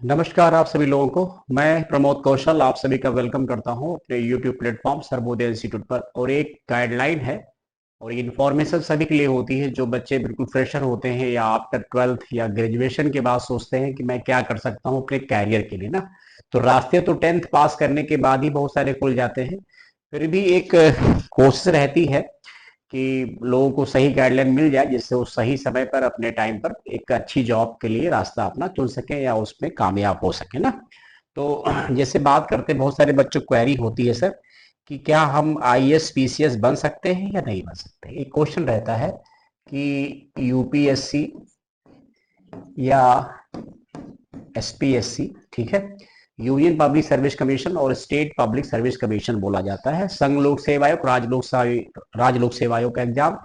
नमस्कार आप सभी लोगों को। मैं प्रमोद कौशल आप सभी का वेलकम करता हूं अपने यूट्यूब प्लेटफॉर्म सर्वोदय इंस्टीट्यूट पर। और एक गाइडलाइन है और ये इन्फॉर्मेशन सभी के लिए होती है जो बच्चे बिल्कुल फ्रेशर होते हैं या आफ्टर 12th या ग्रेजुएशन के बाद सोचते हैं कि मैं क्या कर सकता हूं अपने कैरियर के लिए ना। तो रास्ते तो 10th पास करने के बाद ही बहुत सारे खुल जाते हैं। फिर भी एक कोशिश रहती है कि लोगों को सही गाइडलाइन मिल जाए जिससे वो सही समय पर अपने टाइम पर एक अच्छी जॉब के लिए रास्ता अपना चुन सके या उसमें कामयाब हो सके ना। तो जैसे बात करते हैं, बहुत सारे बच्चों को क्वेरी होती है सर कि क्या हम आईएएस पीसीएस बन सकते हैं या नहीं बन सकते। एक क्वेश्चन रहता है कि यूपीएससी या एसपीएससी, ठीक है, यूनियन पब्लिक सर्विस कमीशन और स्टेट पब्लिक सर्विस कमीशन बोला जाता है, संघ लोक सेवा आयोग, राज लोक सेवा आयोग का एग्जाम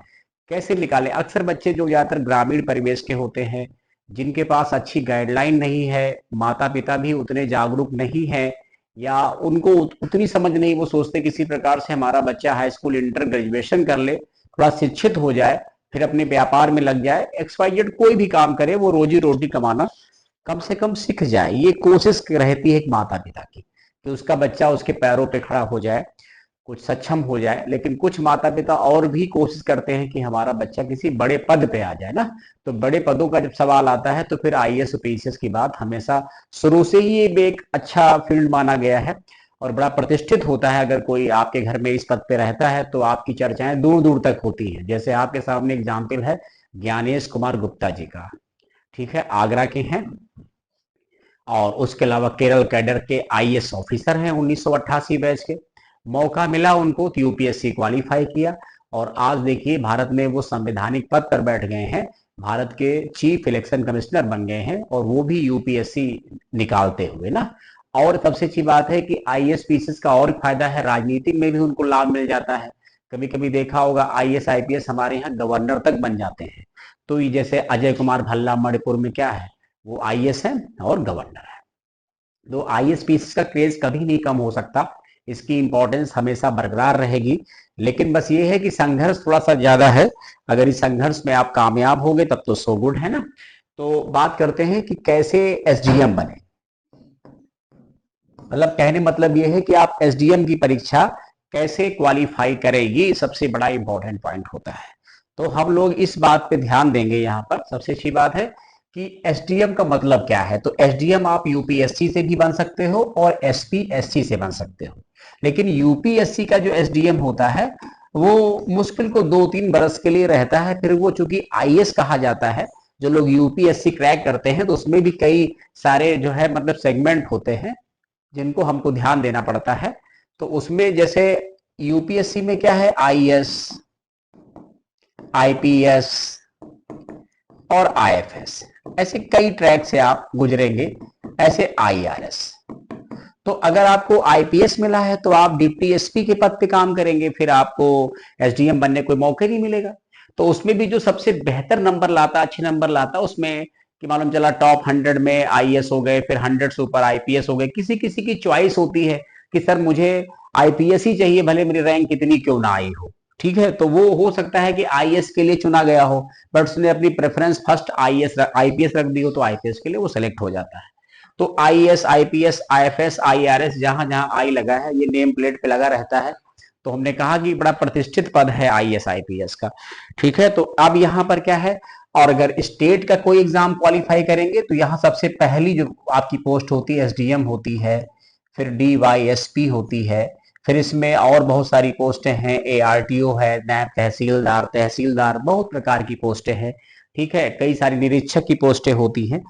कैसे निकाले। अक्सर बच्चे जो ज्यादातर ग्रामीण परिवेश के होते हैं, जिनके पास अच्छी गाइडलाइन नहीं है, माता पिता भी उतने जागरूक नहीं है या उनको उतनी समझ नहीं, वो सोचते किसी प्रकार से हमारा बच्चा हाई स्कूल इंटर ग्रेजुएशन कर ले, थोड़ा शिक्षित हो जाए, फिर अपने व्यापार में लग जाए, XYZ कोई भी काम करे, वो रोजी रोटी कमाना कम से कम सीख जाए। ये कोशिश रहती है एक माता पिता की कि उसका बच्चा उसके पैरों पे खड़ा हो जाए, कुछ सक्षम हो जाए। लेकिन कुछ माता पिता और भी कोशिश करते हैं कि हमारा बच्चा किसी बड़े पद पे आ जाए ना। तो बड़े पदों का जब सवाल आता है तो फिर आईएएस पीसीएस की बात हमेशा शुरू से ही एक अच्छा फील्ड माना गया है और बड़ा प्रतिष्ठित होता है। अगर कोई आपके घर में इस पद पे रहता है तो आपकी चर्चाएं दूर दूर तक होती है। जैसे आपके सामने एग्जाम्पल है ज्ञानेश कुमार गुप्ता जी का, ठीक है, आगरा के हैं और उसके अलावा केरल कैडर के आईएएस ऑफिसर हैं 1988 बैच के। मौका मिला उनको तो यूपीएससी क्वालिफाई किया और आज देखिए भारत में वो संवैधानिक पद पर बैठ गए हैं, भारत के चीफ इलेक्शन कमिश्नर बन गए हैं और वो भी यूपीएससी निकालते हुए ना। और सबसे अच्छी बात है कि आईएएस पीसीएस का और फायदा है, राजनीति में भी उनको लाभ मिल जाता है। कभी कभी देखा होगा आईएएस आईपीएस हमारे यहाँ गवर्नर तक बन जाते हैं। तो ये जैसे अजय कुमार भल्ला मणिपुर में क्या है, वो आईएएस है और गवर्नर है। तो आईएएस का क्रेज कभी नहीं कम हो सकता, इसकी इंपॉर्टेंस हमेशा बरकरार रहेगी। लेकिन बस ये है कि संघर्ष थोड़ा सा ज्यादा है। अगर इस संघर्ष में आप कामयाब हो गए तब तो सो गुड है ना। तो बात करते हैं कि कैसे एसडीएम बने। मतलब कहने मतलब ये है कि आप एसडीएम की परीक्षा कैसे क्वालिफाई करें, ये सबसे बड़ा इंपॉर्टेंट पॉइंट होता है। तो हम लोग इस बात पे ध्यान देंगे। यहाँ पर सबसे अच्छी बात है कि एसडीएम का मतलब क्या है। तो एसडीएम आप यूपीएससी से भी बन सकते हो और एसपीएससी से बन सकते हो। लेकिन यूपीएससी का जो एसडीएम होता है वो मुश्किल को 2-3 बरस के लिए रहता है। फिर वो चूंकि आईएएस कहा जाता है, जो लोग यूपीएससी क्रैक करते हैं तो उसमें भी कई सारे जो है मतलब सेगमेंट होते हैं जिनको हमको ध्यान देना पड़ता है। तो उसमें जैसे यूपीएससी में क्या है, आईएएस, आईपीएस और आईएफएस, ऐसे कई ट्रैक से आप गुजरेंगे। ऐसे आईआरएस, तो अगर आपको आईपीएस मिला है तो आप डिप्टी एसपी के पद पे काम करेंगे, फिर आपको एसडीएम बनने कोई मौका नहीं मिलेगा। तो उसमें भी जो सबसे बेहतर नंबर लाता, अच्छे नंबर लाता, उसमें कि मालूम चला टॉप 100 में आईएएस हो गए, फिर 100 से ऊपर आईपीएस हो गए। किसी किसी की चॉइस होती है कि सर मुझे आईपीएस ही चाहिए, भले मेरी रैंक कितनी क्यों ना आई हो, ठीक है। तो वो हो सकता है कि आईएएस के लिए चुना गया हो, बट उसने अपनी प्रेफरेंस फर्स्ट आईपीएस रख दी हो, तो आईपीएस के लिए वो सेलेक्ट हो जाता है। तो आईएएस, आईपीएस, आईएफएस, आईआरएस, जहां जहां आई लगा है ये नेम प्लेट पे लगा रहता है। तो हमने कहा कि बड़ा प्रतिष्ठित पद है आईएएस आईपीएस का, ठीक है। तो अब यहाँ पर क्या है, और अगर स्टेट का कोई एग्जाम क्वालिफाई करेंगे तो यहाँ सबसे पहली जो आपकी पोस्ट होती है एसडीएम होती है, फिर डीवाईएसपी होती है, फिर इसमें और बहुत सारी पोस्टें हैं, एआरटीओ है, नैब तहसीलदार, तहसीलदार, बहुत प्रकार की पोस्टें हैं, ठीक है। कई सारी निरीक्षक की पोस्टें होती हैं।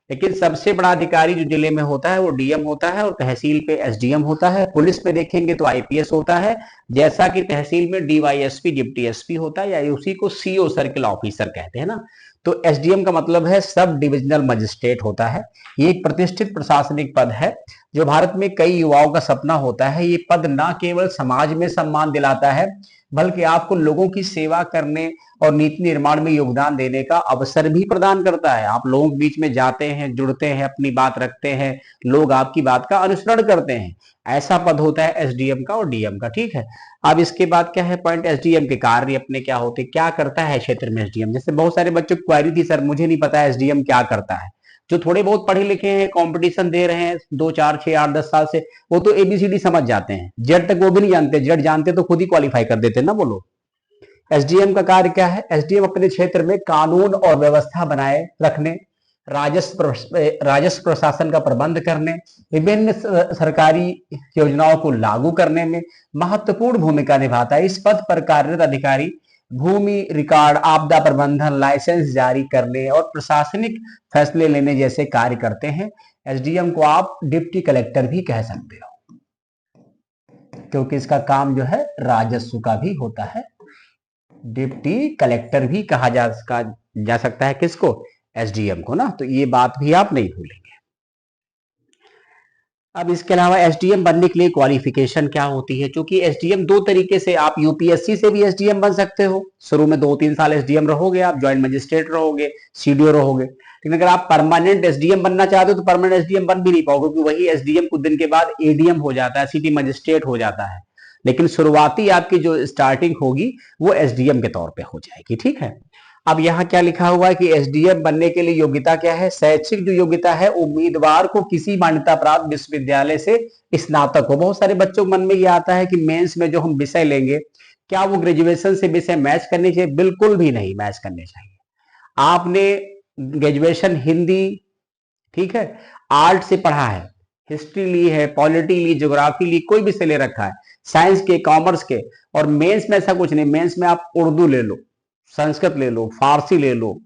लेकिन सबसे बड़ा अधिकारी जो जिले में होता है वो डीएम होता है और तहसील पे एसडीएम होता है। पुलिस पे देखेंगे तो आईपीएस होता है, जैसा कि तहसील में डीवाईएसपी डिप्टी एसपी होता है, या उसी को सीओ सर्किल ऑफिसर कहते हैं ना। तो एसडीएम का मतलब है सब डिविजनल मजिस्ट्रेट होता है। ये एक प्रतिष्ठित प्रशासनिक पद है जो भारत में कई युवाओं का सपना होता है। ये पद ना केवल समाज में सम्मान दिलाता है बल्कि आपको लोगों की सेवा करने और नीति निर्माण में योगदान देने का अवसर भी प्रदान करता है। आप लोगों के बीच में जाते हैं, जुड़ते हैं, अपनी बात रखते हैं, लोग आपकी बात का अनुसरण करते हैं। ऐसा पद होता है एसडीएम का और डीएम का, ठीक है। अब इसके बाद क्या है पॉइंट, एसडीएम के कार्य अपने क्या होते, क्या करता है क्षेत्र में एसडीएम। जैसे बहुत सारे बच्चों की क्वारी थी, सर मुझे नहीं पता एसडीएम क्या करता है। जो थोड़े बहुत पढ़े लिखे हैं, कंपटीशन दे रहे हैं 2 4 6 8 10 साल से, वो तो एबीसीडी समझ जाते हैं, जेड तक वो भी नहीं जानते, जेड जानते तो खुद ही क्वालिफाई कर देते ना वो लोग। एसडीएम का कार्य क्या है? एसडीएम अपने क्षेत्र में कानून और व्यवस्था बनाए रखने, राजस्व प्रशासन का प्रबंध करने, विभिन्न सरकारी योजनाओं को लागू करने में महत्वपूर्ण भूमिका निभाता है। इस पद पर कार्यरत अधिकारी भूमि रिकॉर्ड, आपदा प्रबंधन, लाइसेंस जारी करने और प्रशासनिक फैसले लेने जैसे कार्य करते हैं। एसडीएम को आप डिप्टी कलेक्टर भी कह सकते हो, क्योंकि इसका काम जो है राजस्व का भी होता है। डिप्टी कलेक्टर भी कहा जा सकता है किसको? एसडीएम को ना, तो ये बात भी आप नहीं भूलेंगे। अब इसके अलावा एसडीएम बनने के लिए क्वालिफिकेशन क्या होती है? क्योंकि एसडीएम दो तरीके से, आप यूपीएससी से भी एसडीएम बन सकते हो, शुरू में 2-3 साल एसडीएम रहोगे, आप ज्वाइंट मजिस्ट्रेट रहोगे, सीडीओ रहोगे। लेकिन अगर आप परमानेंट एसडीएम बनना चाहते हो तो परमानेंट एसडीएम बन भी नहीं पाओगे, क्योंकि वही एसडीएम कुछ दिन के बाद एडीएम हो जाता है, सिटी मजिस्ट्रेट हो जाता है। लेकिन शुरुआती आपकी जो स्टार्टिंग होगी वो एसडीएम के तौर पे हो जाएगी, ठीक है। अब यहाँ क्या लिखा हुआ है कि एसडीएम बनने के लिए योग्यता क्या है? शैक्षिक जो योग्यता है, उम्मीदवार को किसी मान्यता प्राप्त विश्वविद्यालय से स्नातक हो। बहुत सारे बच्चों के मन में ये आता है कि मेंस में जो हम विषय लेंगे, क्या वो ग्रेजुएशन से विषय मैच करने चाहिए? बिल्कुल भी नहीं मैच करने चाहिए। आपने ग्रेजुएशन हिंदी, ठीक है, आर्ट से पढ़ा है, हिस्ट्री ली है, पॉलिटी ली, ज्योग्राफी ली, कोई विषय ले रखा है, साइंस के, कॉमर्स के, और मेंस में ऐसा कुछ नहीं। मेंस में आप उर्दू ले लो, संस्कृत ले लो, फारसी ले लो,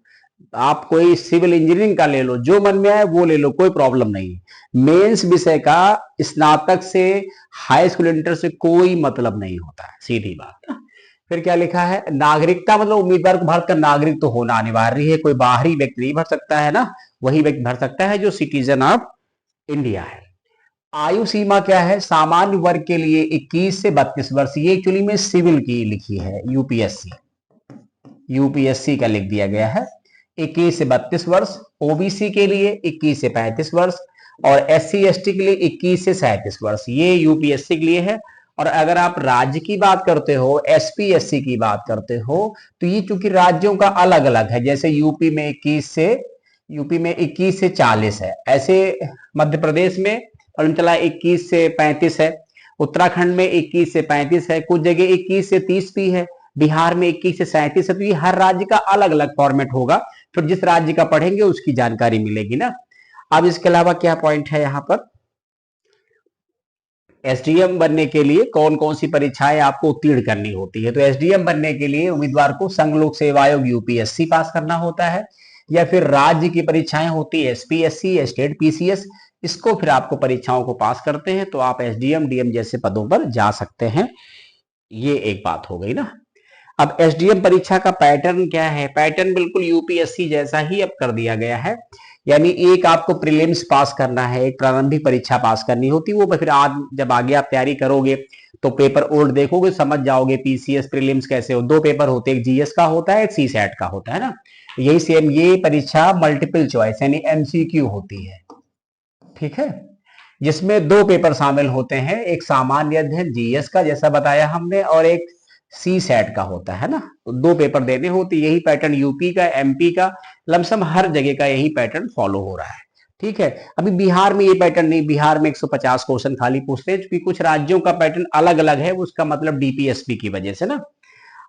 आप कोई सिविल इंजीनियरिंग का ले लो, जो मन में आए वो ले लो, कोई प्रॉब्लम नहीं है। मेंस विषय का स्नातक से, हाई स्कूल इंटर से कोई मतलब नहीं होता है, सीधी बात। फिर क्या लिखा है? नागरिकता, मतलब उम्मीदवार को भारत का नागरिक तो होना अनिवार्य है, कोई बाहरी व्यक्ति नहीं भर सकता है ना, वही व्यक्ति भर सकता है जो सिटीजन ऑफ इंडिया है। आयु सीमा क्या है? सामान्य वर्ग के लिए 21 से 32 वर्ष, ये एक्चुअली में सिविल की लिखी है, यूपीएससी का लिख दिया गया है। 21 से 32 वर्ष, ओबीसी के लिए 21 से 35 वर्ष, और एससी एसटी के लिए 21 से 37 वर्ष, ये यूपीएससी के लिए है। और अगर आप राज्य की बात करते हो, एसपी एससी की बात करते हो, तो ये चूंकि राज्यों का अलग अलग है, जैसे यूपी में 21 से 40 है, ऐसे मध्य प्रदेश में चला 21 से 35 है, उत्तराखंड में 21 से 35 है, कुछ जगह 21 से 30 भी है, बिहार में 21 से 37 है। तो ये हर राज्य का अलग अलग फॉर्मेट होगा, फिर जिस राज्य का पढ़ेंगे उसकी जानकारी मिलेगी ना। अब इसके अलावा क्या पॉइंट है यहाँ पर? एसडीएम बनने के लिए कौन कौन सी परीक्षाएं आपको उत्तीर्ण करनी होती है? तो एसडीएम बनने के लिए उम्मीदवार को संघ लोक सेवा आयोग यूपीएससी पास करना होता है, या फिर राज्य की परीक्षाएं होती है एसपीएससी, स्टेट पीसीएस, इसको फिर आपको परीक्षाओं को पास करते हैं तो आप एसडीएम डीएम जैसे पदों पर जा सकते हैं। ये एक बात हो गई ना। अब एसडीएम परीक्षा का पैटर्न क्या है? पैटर्न बिल्कुल यूपीएससी जैसा ही अब कर दिया गया है, यानी एक आपको प्रीलिम्स पास करना है, एक प्रारंभिक परीक्षा पास करनी होती है, वो फिर आज जब आगे आप तैयारी करोगे तो पेपर ओल्ड देखोगे, समझ जाओगे पीसीएस प्रीलिम्स कैसे हो। 2 पेपर होते हैं, एक जीएस का होता है, एक सीसैट का होता है ना। यही सेम ये परीक्षा मल्टीपल चॉइस यानी एमसीक्यू होती है, ठीक है, जिसमें 2 पेपर शामिल होते हैं, एक सामान्य अध्ययन जीएस का जैसा बताया हमने, और एक सी सेट का होता है ना। तो 2 पेपर देने होते, यही पैटर्न यूपी का, एमपी का, लमसम हर जगह का यही पैटर्न फॉलो हो रहा है, ठीक है। अभी बिहार में ये पैटर्न नहीं, बिहार में 150 क्वेश्चन खाली पूछते हैं, क्योंकि कुछ राज्यों का पैटर्न अलग अलग है, उसका मतलब डीपीएसपी की वजह से ना।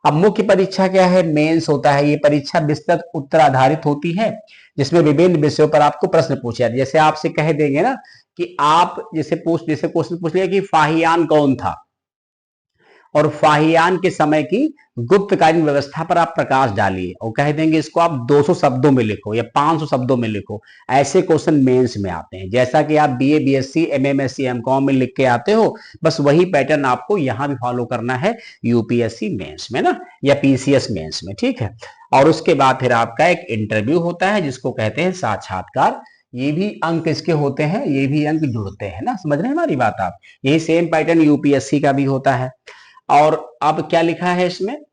अब मुख्य परीक्षा क्या है? मेंस होता है। ये परीक्षा विस्तृत उत्तर आधारित होती है, जिसमें विभिन्न विषयों पर आपको प्रश्न पूछे जाते हैं। जैसे आपसे कह देंगे ना कि आप जैसे क्वेश्चन पूछ लिया कि फाहियान कौन था, और फाहियान के समय की गुप्तकालीन व्यवस्था पर आप प्रकाश डालिए, और कह देंगे इसको आप 200 शब्दों में लिखो या 500 शब्दों में लिखो। ऐसे क्वेश्चन मेंस में आते हैं, जैसा कि आप बीए, बीएससी, एमएमएससी, एमकॉम में लिख के आते हो, बस वही पैटर्न आपको यहां भी फॉलो करना है यूपीएससी मेंस में ना, या पीसीएस मेंस में, ठीक है। और उसके बाद फिर आपका एक इंटरव्यू होता है, जिसको कहते हैं साक्षात्कार। ये भी अंक इसके होते हैं, ये भी अंक जुड़ते हैं ना, समझ रहे हैं हमारी बात आप? यही सेम पैटर्न यूपीएससी का भी होता है। और अब क्या लिखा है इसमें?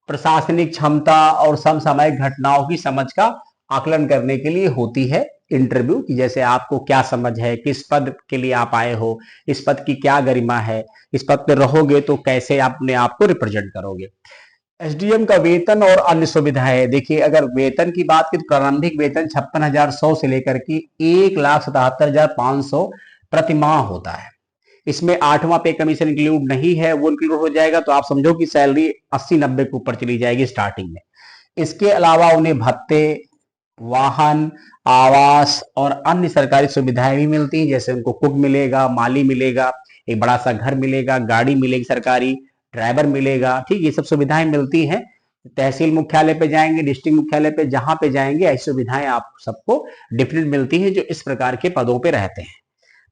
प्रशासनिक क्षमता और समसामयिक घटनाओं की समझ का आकलन करने के लिए होती है इंटरव्यू, कि जैसे आपको क्या समझ है, किस पद के लिए आप आए हो, इस पद की क्या गरिमा है, इस पद पे रहोगे तो कैसे अपने आप को रिप्रेजेंट करोगे। एसडीएम का वेतन और अन्य सुविधाएं, देखिए अगर वेतन की बात की तो प्रारंभिक वेतन 56,100 से लेकर के 1,77,500 प्रति माह होता है। इसमें 8वां पे कमीशन इंक्लूड नहीं है, वो इंक्लूड हो जाएगा तो आप समझो कि सैलरी 80-90 के ऊपर चली जाएगी स्टार्टिंग में। इसके अलावा उन्हें भत्ते, वाहन, आवास और अन्य सरकारी सुविधाएं भी मिलती हैं, जैसे उनको कुक मिलेगा, माली मिलेगा, एक बड़ा सा घर मिलेगा, गाड़ी मिलेगी सरकारी, ड्राइवर मिलेगा, ठीक, ये सब सुविधाएं मिलती हैं। तहसील मुख्यालय पे जाएंगे, डिस्ट्रिक्ट मुख्यालय पे जहां पे जाएंगे ऐसी सुविधाएं आप सबको डिफरेंट मिलती हैं जो इस प्रकार के पदों पे रहते हैं।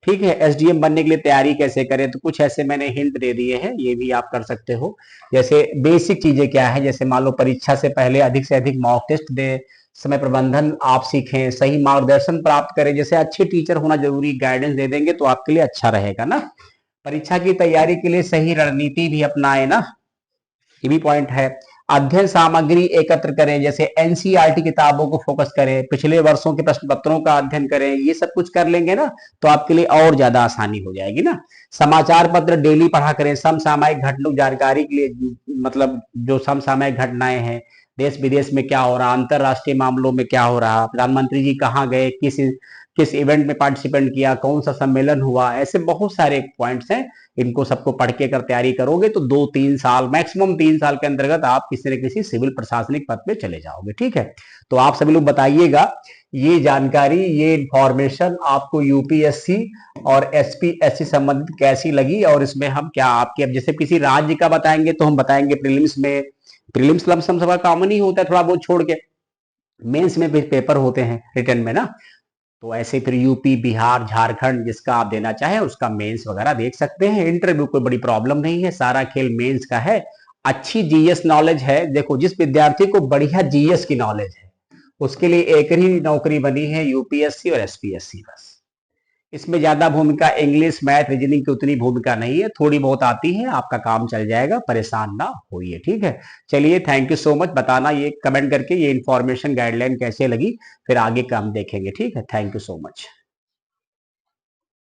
ठीक है, एसडीएम बनने के लिए तैयारी कैसे करें, तो कुछ ऐसे मैंने हिंट दे दिए हैं, ये भी आप कर सकते हो। जैसे बेसिक चीजें क्या है, जैसे मान लो परीक्षा से पहले अधिक से अधिक मॉक टेस्ट दें, समय प्रबंधन आप सीखें, सही मार्गदर्शन प्राप्त करें, जैसे अच्छे टीचर होना जरूरी, गाइडेंस दे देंगे तो आपके लिए अच्छा रहेगा ना। परीक्षा की तैयारी के लिए सही रणनीति भी अपनाए ना, ये भी पॉइंट है। अध्ययन सामग्री एकत्र करें, जैसे एनसीईआरटी किताबों को फोकस करें, पिछले वर्षों के प्रश्न पत्रों का अध्ययन करें, ये सब कुछ कर लेंगे ना तो आपके लिए और ज्यादा आसानी हो जाएगी ना। समाचार पत्र डेली पढ़ा करें, समसामयिक घटनाओं जानकारी के लिए, मतलब जो समसामयिक घटनाएं हैं, देश विदेश में क्या हो रहा, अंतरराष्ट्रीय मामलों में क्या हो रहा, प्रधानमंत्री जी कहाँ गए, किस किस इवेंट में पार्टिसिपेट किया, कौन सा सम्मेलन हुआ, ऐसे बहुत सारे पॉइंट्स हैं। इनको सबको पढ़ के अगर तैयारी करोगे तो 2-3 साल, मैक्सिमम 3 साल के अंतर्गत आप किसी न किसी सिविल प्रशासनिक पद पे चले जाओगे। ठीक है, तो आप सभी लोग बताइएगा ये जानकारी, ये इंफॉर्मेशन आपको यूपीएससी और एसपीएससी संबंधित कैसी लगी, और इसमें हम क्या आपके, अब जैसे किसी राज्य का बताएंगे तो हम बताएंगे प्रीलिम्स में, प्रीलिम्स लमसम सभा कॉमन ही होता है थोड़ा बहुत छोड़ के, मेंस में भी पेपर होते हैं रिटर्न में ना, तो ऐसे फिर यूपी, बिहार, झारखंड जिसका आप देना चाहें उसका मेंस वगैरह देख सकते हैं। इंटरव्यू कोई बड़ी प्रॉब्लम नहीं है, सारा खेल मेंस का है। अच्छी जीएस नॉलेज है, देखो जिस विद्यार्थी को बढ़िया जीएस की नॉलेज है उसके लिए एक ही नौकरी बनी है, यूपीएससी और एसपीएससी बस। इसमें ज्यादा भूमिका इंग्लिश, मैथ, रीजनिंग की उतनी भूमिका नहीं है, थोड़ी बहुत आती है, आपका काम चल जाएगा, परेशान ना होइए। ठीक है, चलिए थैंक यू सो मच, बताना ये कमेंट करके ये इन्फॉर्मेशन गाइडलाइन कैसे लगी, फिर आगे काम देखेंगे। ठीक है, थैंक यू सो मच।